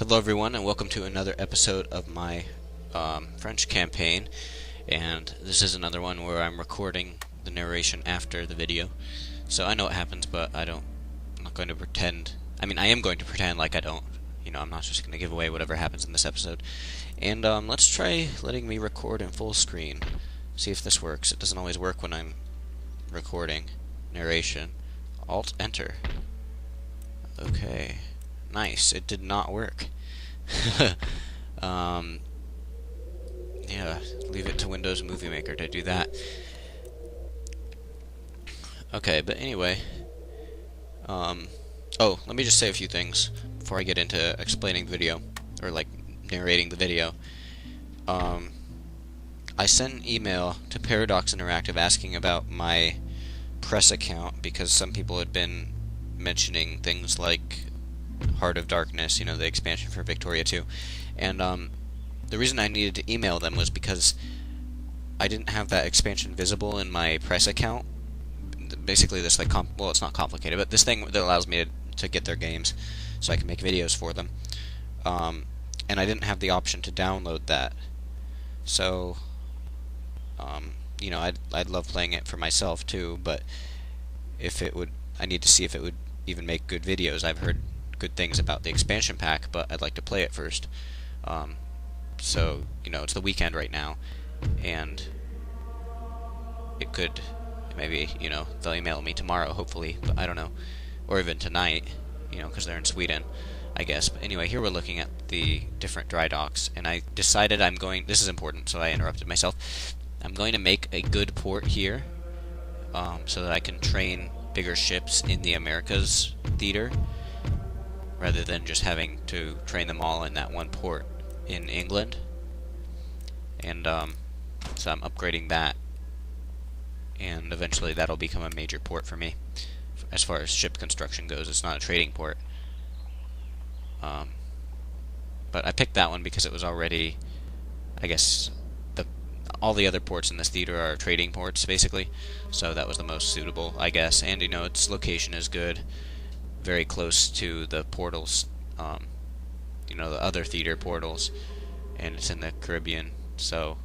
Hello everyone and welcome to another episode of my French campaign, and this is another one where I'm recording the narration after the video. So I know what happens, but I'm not going to pretend. I mean, I am going to pretend like I don't. I'm not just going to give away whatever happens in this episode. And let's try letting me record in full screen. See if this works. It doesn't always work when I'm recording narration. Alt Enter. Okay. Nice. It did not work. Yeah, leave it to Windows Movie Maker to do that. Okay, but anyway, oh, let me just say a few things before I get into explaining the video, or like narrating the video. I sent an email to Paradox Interactive asking about my press account because some people had been mentioning things like Heart of Darkness, the expansion for Victoria 2. And the reason I needed to email them was because I didn't have that expansion visible in my press account. Basically this well, it's not complicated, but this thing that allows me to get their games so I can make videos for them. And I didn't have the option to download that. So I'd love playing it for myself too, but I need to see if it would even make good videos. I've heard good things about the expansion pack, but I'd like to play it first. So it's the weekend right now, and it could maybe they'll email me tomorrow, hopefully, but I don't know, or even tonight, because they're in Sweden, I guess. But anyway, here we're looking at the different dry docks, and I decided this is important, so I interrupted myself. I'm going to make a good port here, so that I can train bigger ships in the Americas theater, rather than just having to train them all in that one port in England. And so I'm upgrading that, and eventually that'll become a major port for me. As far as ship construction goes, it's not a trading port. But I picked that one because it was already, I guess, all the other ports in this theater are trading ports, basically. So that was the most suitable, I guess. And its location is good, very close to the portals, the other theater portals, and it's in the Caribbean, so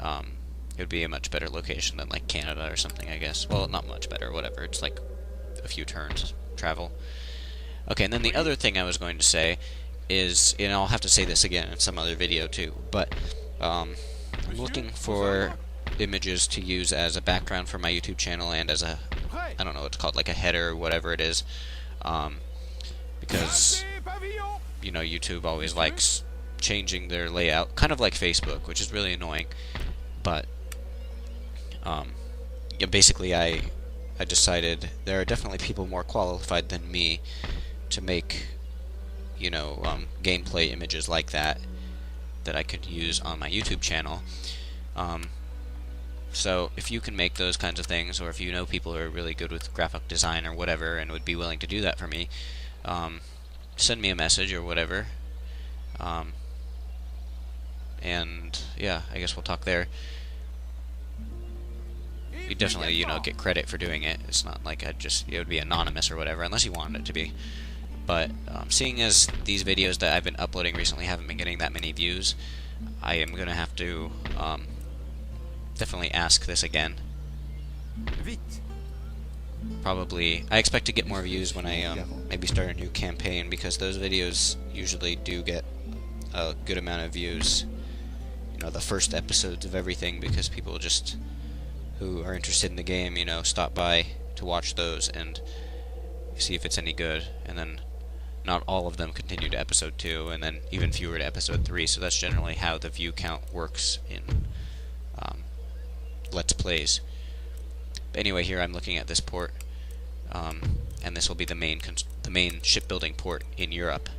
it would be a much better location than like Canada or something, I guess. Well, not much better, whatever. It's like a few turns travel. Okay, and then the other thing I was going to say is, and I'll have to say this again in some other video too, but I'm looking for images to use as a background for my YouTube channel and as a, I don't know what it's called, like a header or whatever it is, because YouTube always likes changing their layout, kind of like Facebook, which is really annoying. But yeah, basically I decided there are definitely people more qualified than me to make gameplay images like that I could use on my YouTube channel. So if you can make those kinds of things, or if you know people who are really good with graphic design or whatever and would be willing to do that for me, send me a message or whatever. And yeah, I guess we'll talk there. You definitely, get credit for doing it. It's not like it would be anonymous or whatever, unless you wanted it to be. But seeing as these videos that I've been uploading recently haven't been getting that many views, I am going to have to definitely ask this again. Probably, I expect to get more views when I maybe start a new campaign, because those videos usually do get a good amount of views. The first episodes of everything, because people just who are interested in the game, stop by to watch those and see if it's any good, and then not all of them continue to episode 2, and then even fewer to episode 3. So that's generally how the view count works in Let's Plays. But anyway, here I'm looking at this port, and this will be the main shipbuilding port in Europe.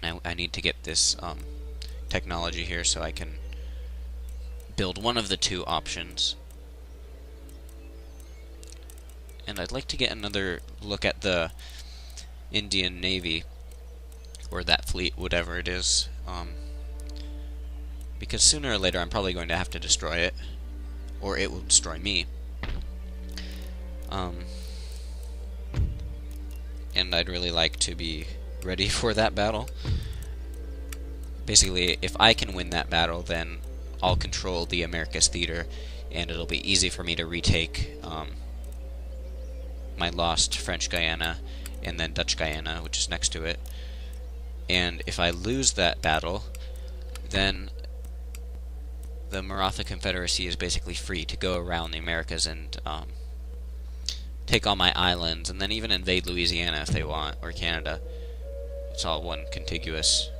I need to get this technology here so I can build one of the two options. And I'd like to get another look at the Indian Navy, or that fleet, whatever it is, because sooner or later I'm probably going to have to destroy it, or it will destroy me. And I'd really like to be ready for that battle. Basically, if I can win that battle, then I'll control the Americas theater, and it'll be easy for me to retake my lost French Guiana and then Dutch Guiana, which is next to it. And if I lose that battle, then the Maratha Confederacy is basically free to go around the Americas and take all my islands, and then even invade Louisiana if they want, or Canada. It's all one contiguous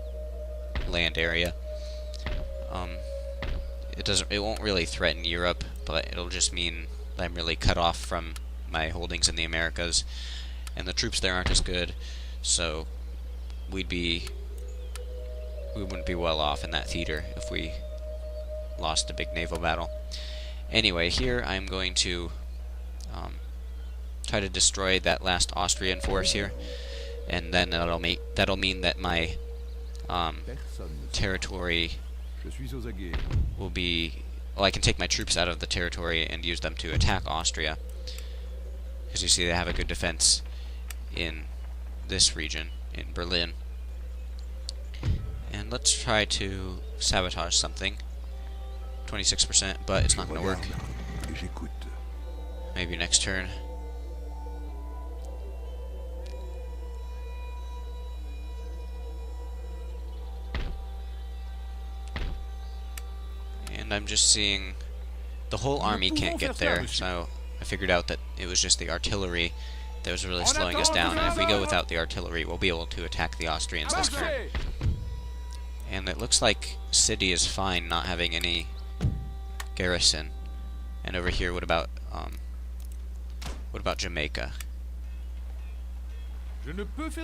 land area. It won't really threaten Europe, but it'll just mean that I'm really cut off from my holdings in the Americas, and the troops there aren't as good, so we wouldn't be well off in that theater if we lost a big naval battle. Anyway, here I'm going to try to destroy that last Austrian force here, and then that'll mean that my territory will be... Well, I can take my troops out of the territory and use them to attack Austria, because you see they have a good defense in this region, in Berlin. And let's try to sabotage something. 26%, but it's not going to work. Maybe next turn. And I'm just seeing the whole army can't get there, so I figured out that it was just the artillery that was really slowing us down, and if we go without the artillery, we'll be able to attack the Austrians this turn. And it looks like City is fine not having any garrison. And over here, what about Jamaica?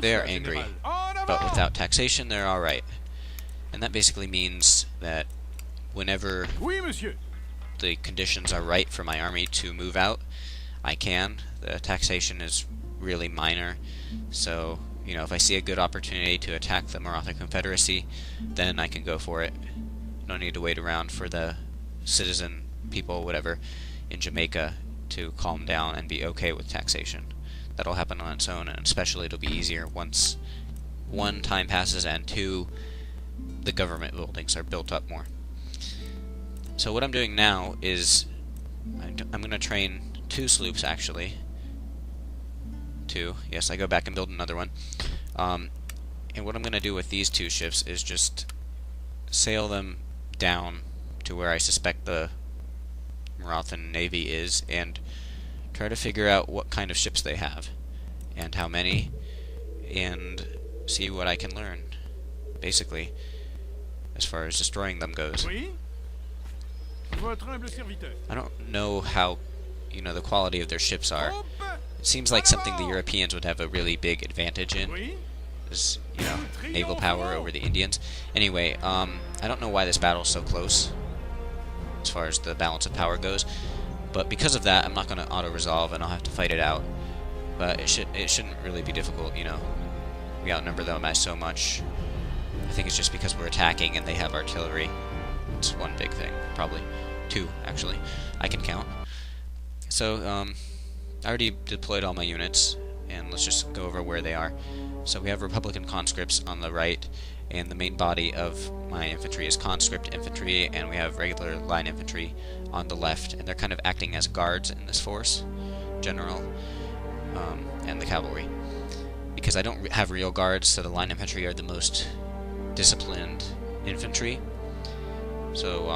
They are angry, but without taxation, they're alright. And that basically means that whenever the conditions are right for my army to move out, I can. The taxation is really minor, so you know, if I see a good opportunity to attack the Maratha Confederacy, then I can go for it. No need to wait around for the citizen people, whatever, in Jamaica to calm down and be okay with taxation. That'll happen on its own, and especially it'll be easier once, one, time passes, and two, the government buildings are built up more. So what I'm doing now is I'm going to train 2 sloops, actually. 2. Yes, I go back and build another one. And what I'm going to do with these 2 ships is just sail them down to where I suspect the Marathan Navy is, and try to figure out what kind of ships they have, and how many, and see what I can learn, basically, as far as destroying them goes. I don't know how, you know, the quality of their ships are. It seems like something the Europeans would have a really big advantage in, is, you know, naval power over the Indians. Anyway, I don't know why this battle's so close, as far as the balance of power goes, but because of that, I'm not going to auto-resolve, and I'll have to fight it out. But it shouldn't really be difficult, you know. We outnumber them by so much. I think it's just because we're attacking and they have artillery. It's one big thing, probably 2, actually. I can count. So, I already deployed all my units, and let's just go over where they are. So we have Republican conscripts on the right, and the main body of my infantry is conscript infantry, and we have regular line infantry on the left, and they're kind of acting as guards in this force, general, and the cavalry. Because I don't have real guards, so the line infantry are the most disciplined infantry. So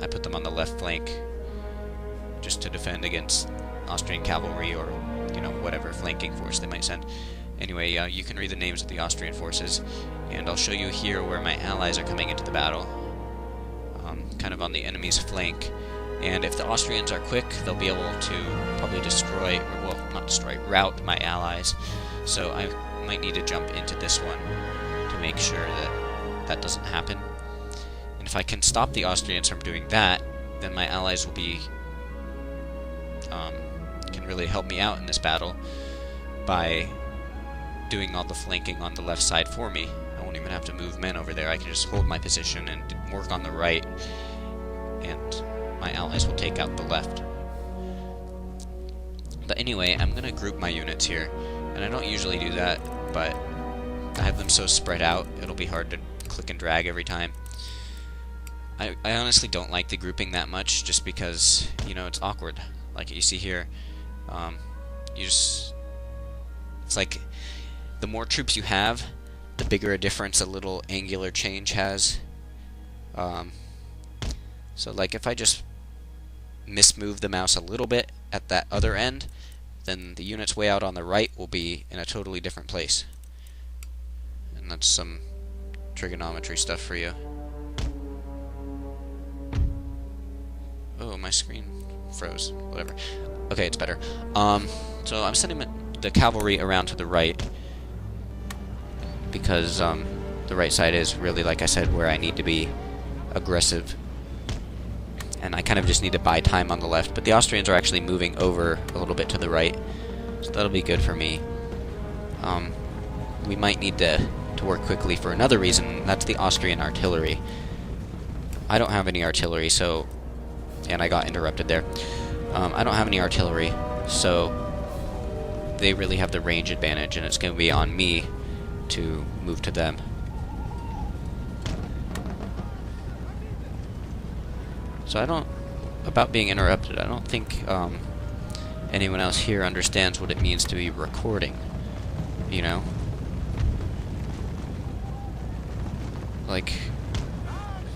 I put them on the left flank just to defend against Austrian cavalry, or, you know, whatever flanking force they might send. Anyway, you can read the names of the Austrian forces, and I'll show you here where my allies are coming into the battle, kind of on the enemy's flank. And if the Austrians are quick, they'll be able to probably destroy, or, well, not destroy, rout my allies. So I might need to jump into this one to make sure that that doesn't happen. And if I can stop the Austrians from doing that, then my allies will be can really help me out in this battle by doing all the flanking on the left side for me. I won't even have to move men over there. I can just hold my position and work on the right, and my allies will take out the left. But anyway, I'm going to group my units here, and I don't usually do that, but I have them so spread out, it'll be hard to click and drag every time. I honestly don't like the grouping that much, just because, you know, it's awkward. Like you see here, it's like the more troops you have, the bigger a difference a little angular change has. So like if I just mismove the mouse a little bit at that other end, then the units way out on the right will be in a totally different place. And that's some trigonometry stuff for you. Oh, my screen froze. Whatever. Okay, it's better. So I'm sending the cavalry around to the right because the right side is really, like I said, where I need to be aggressive. And I kind of just need to buy time on the left. But the Austrians are actually moving over a little bit to the right, so that'll be good for me. We might need to work quickly for another reason. That's the Austrian artillery. I don't have any artillery, so... And I got interrupted there. I don't have any artillery, so they really have the range advantage, and it's going to be on me to move to them. So about being interrupted, I don't think anyone else here understands what it means to be recording, you know? Like,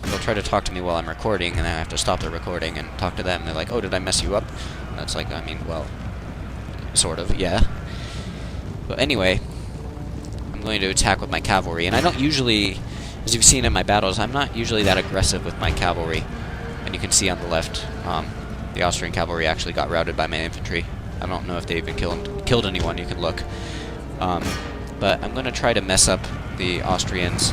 they'll try to talk to me while I'm recording, and then I have to stop the recording and talk to them. They're like, oh, did I mess you up? And that's like, I mean, well, sort of, yeah. But anyway, I'm going to attack with my cavalry, and I don't usually, as you've seen in my battles, I'm not usually that aggressive with my cavalry. And you can see on the left, the Austrian cavalry actually got routed by my infantry. I don't know if they even killed anyone, you can look. But I'm going to try to mess up the Austrians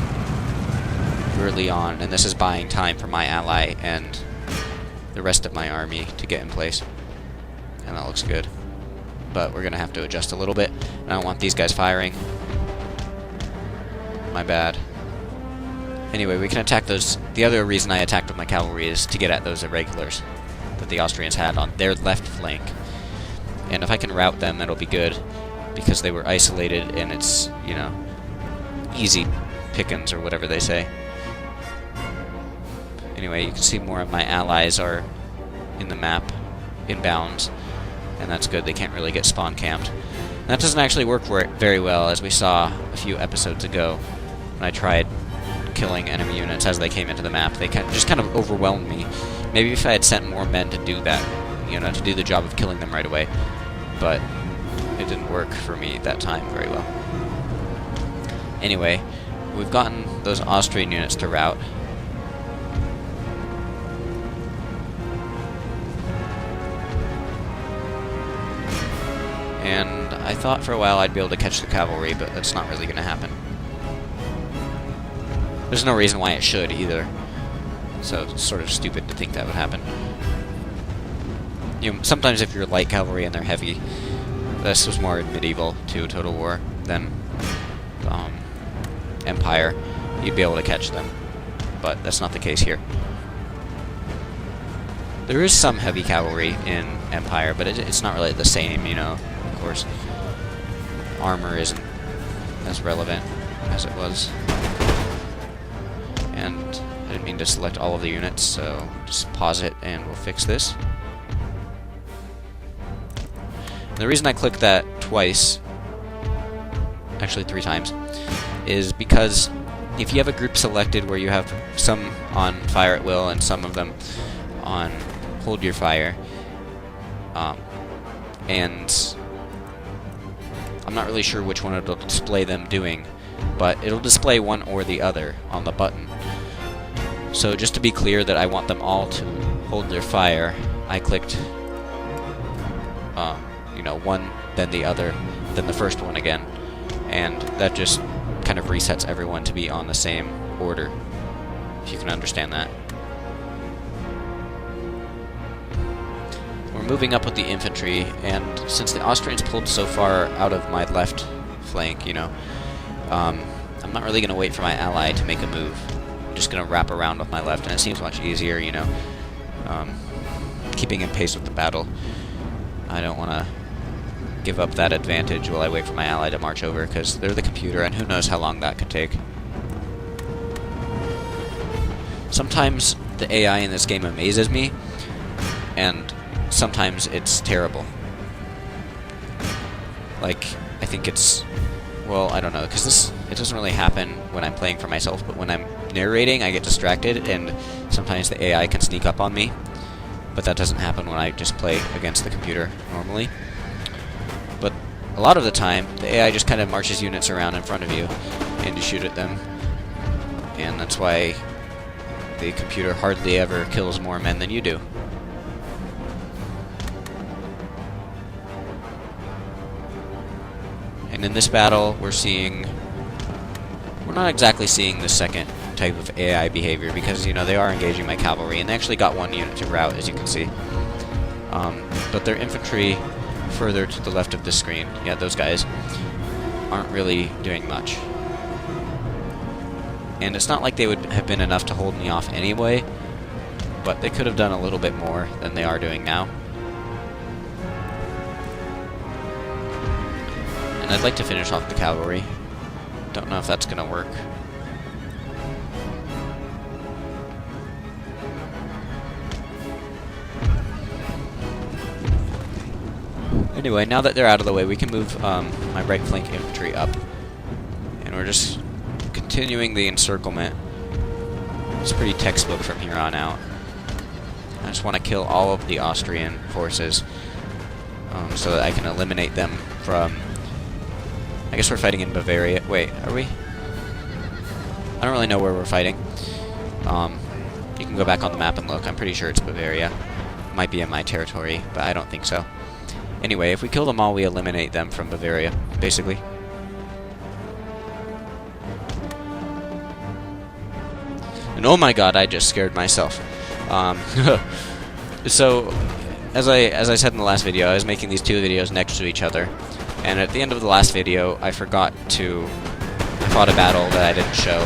early on, and this is buying time for my ally and the rest of my army to get in place. And that looks good. But we're going to have to adjust a little bit. I don't want these guys firing. My bad. Anyway, we can attack those. The other reason I attacked with my cavalry is to get at those irregulars that the Austrians had on their left flank. And if I can rout them, that'll be good, because they were isolated, and it's, you know, easy pickings, or whatever they say. Anyway, you can see more of my allies are in the map, inbounds, and that's good. They can't really get spawn camped. And that doesn't actually work very well, as we saw a few episodes ago when I tried killing enemy units as they came into the map. They just kind of overwhelmed me. Maybe if I had sent more men to do that, you know, to do the job of killing them right away. But it didn't work for me that time very well. Anyway, we've gotten those Austrian units to rout. And I thought for a while I'd be able to catch the cavalry, but that's not really going to happen. There's no reason why it should, either. So it's sort of stupid to think that would happen. You know, sometimes if you're light cavalry and they're heavy, this was more medieval to Total War than Empire, you'd be able to catch them. But that's not the case here. There is some heavy cavalry in Empire, but it's not really the same, you know. Of course, armor isn't as relevant as it was. And I didn't mean to select all of the units, so just pause it and we'll fix this. And the reason I clicked that twice, actually 3 times, is because if you have a group selected where you have some on fire at will and some of them on hold your fire, and I'm not really sure which one it'll display them doing, but it'll display one or the other on the button. So just to be clear that I want them all to hold their fire, I clicked, you know, one, then the other, then the first one again, and that just kind of resets everyone to be on the same order, if you can understand that. We're moving up with the infantry, and since the Austrians pulled so far out of my left flank, you know, I'm not really going to wait for my ally to make a move. I'm just going to wrap around with my left, and it seems much easier, you know, keeping in pace with the battle. I don't want to give up that advantage while I wait for my ally to march over, because they're the computer, and who knows how long that could take. Sometimes the AI in this game amazes me, and sometimes it's terrible. Like, I think it's... well, I don't know, because it doesn't really happen when I'm playing for myself, but when I'm narrating, I get distracted, and sometimes the AI can sneak up on me. But that doesn't happen when I just play against the computer normally. But a lot of the time, the AI just kind of marches units around in front of you, and you shoot at them. And that's why the computer hardly ever kills more men than you do. And in this battle, we're not exactly seeing the second type of AI behavior, because, you know, they are engaging my cavalry, and they actually got one unit to rout, as you can see. But their infantry further to the left of the screen, yeah, those guys, aren't really doing much. And it's not like they would have been enough to hold me off anyway, but they could have done a little bit more than they are doing now. And I'd like to finish off the cavalry. Don't know if that's gonna work. Anyway, now that they're out of the way, we can move my right flank infantry up. And we're just continuing the encirclement. It's pretty textbook from here on out. I just want to kill all of the Austrian forces so that I can eliminate them from... I guess we're fighting in Bavaria. Wait, are we? I don't really know where we're fighting. You can go back on the map and look. I'm pretty sure it's Bavaria. Might be in my territory, but I don't think so. Anyway, if we kill them all, we eliminate them from Bavaria, basically. And oh my god, I just scared myself. So, as I said in the last video, I was making these two videos next to each other. And at the end of the last video, I fought a battle that I didn't show.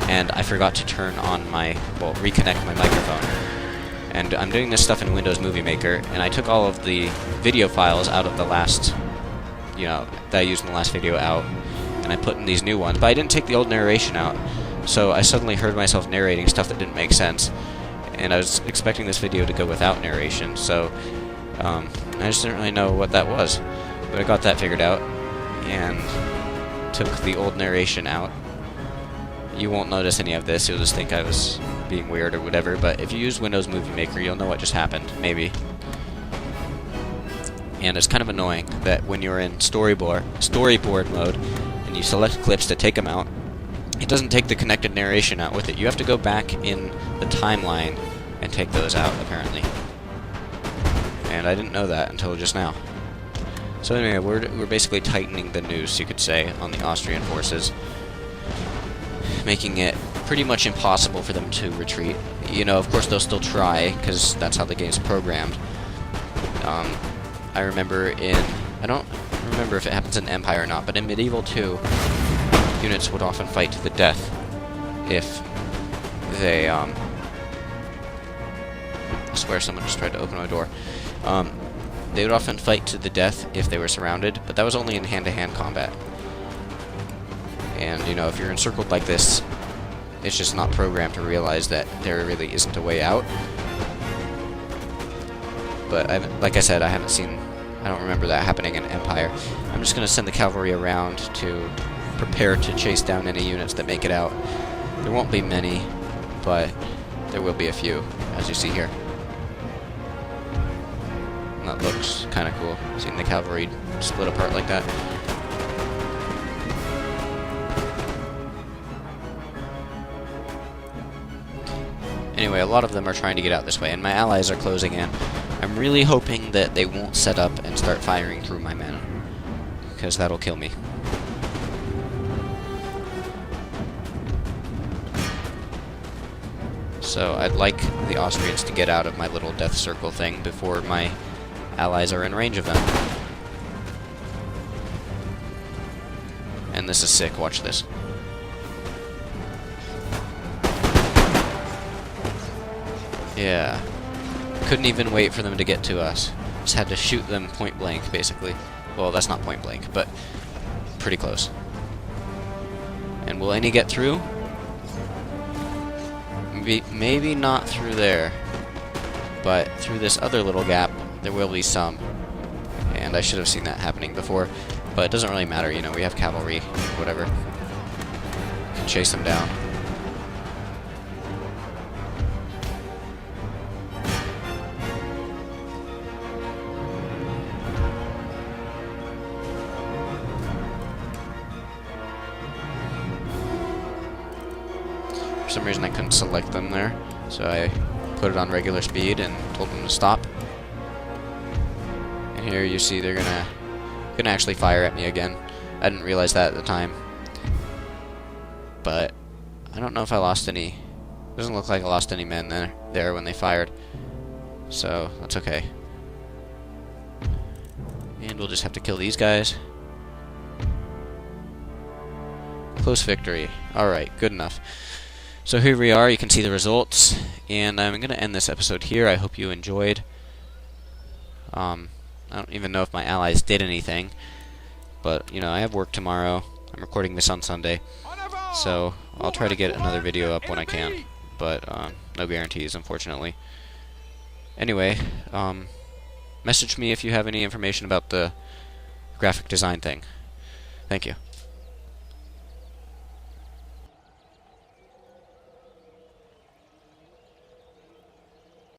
And I forgot to turn on reconnect my microphone. And I'm doing this stuff in Windows Movie Maker, and I took all of the video files out of the last, that I used in the last video out, and I put in these new ones, but I didn't take the old narration out, so I suddenly heard myself narrating stuff that didn't make sense, and I was expecting this video to go without narration, so I just didn't really know what that was, but I got that figured out, and took the old narration out. You won't notice any of this, you'll just think I was being weird or whatever, but if you use Windows Movie Maker, you'll know what just happened, maybe. And it's kind of annoying that when you're in storyboard mode, and you select clips to take them out, it doesn't take the connected narration out with it. You have to go back in the timeline and take those out, apparently. And I didn't know that until just now. So anyway, we're basically tightening the noose, you could say, on the Austrian forces, making it pretty much impossible for them to retreat. Of course they'll still try, because that's how the game's programmed. I remember I don't remember if it happens in Empire or not, but in Medieval 2, units would often fight to the death if they, I swear someone just tried to open my door. They would often fight to the death if they were surrounded, but that was only in hand-to-hand combat. And, if you're encircled like this, it's just not programmed to realize that there really isn't a way out. But, like I said, I don't remember that happening in Empire. I'm just going to send the cavalry around to prepare to chase down any units that make it out. There won't be many, but there will be a few, as you see here. And that looks kind of cool, seeing the cavalry split apart like that. Anyway, a lot of them are trying to get out this way, and my allies are closing in. I'm really hoping that they won't set up and start firing through my men, because that'll kill me. So I'd like the Austrians to get out of my little death circle thing before my allies are in range of them. And this is sick, watch this. Yeah. Couldn't even wait for them to get to us. Just had to shoot them point blank, basically. Well, that's not point blank, but pretty close. And will any get through? Maybe not through there, but through this other little gap, there will be some. And I should have seen that happening before, but it doesn't really matter, you know, we have cavalry, whatever. Can chase them down. For some reason I couldn't select them there, so I put it on regular speed and told them to stop. And here you see they're gonna actually fire at me again. I didn't realize that at the time, but I don't know if I lost any. Doesn't look like I lost any men there when they fired, so that's okay. And we'll just have to kill these guys. Close victory. Alright, good enough. So here we are, you can see the results, and I'm going to end this episode here. I hope you enjoyed. I don't even know if my allies did anything, but, you know, I have work tomorrow. I'm recording this on Sunday, so I'll try to get another video up when I can, but no guarantees, unfortunately. Anyway, message me if you have any information about the graphic design thing. Thank you.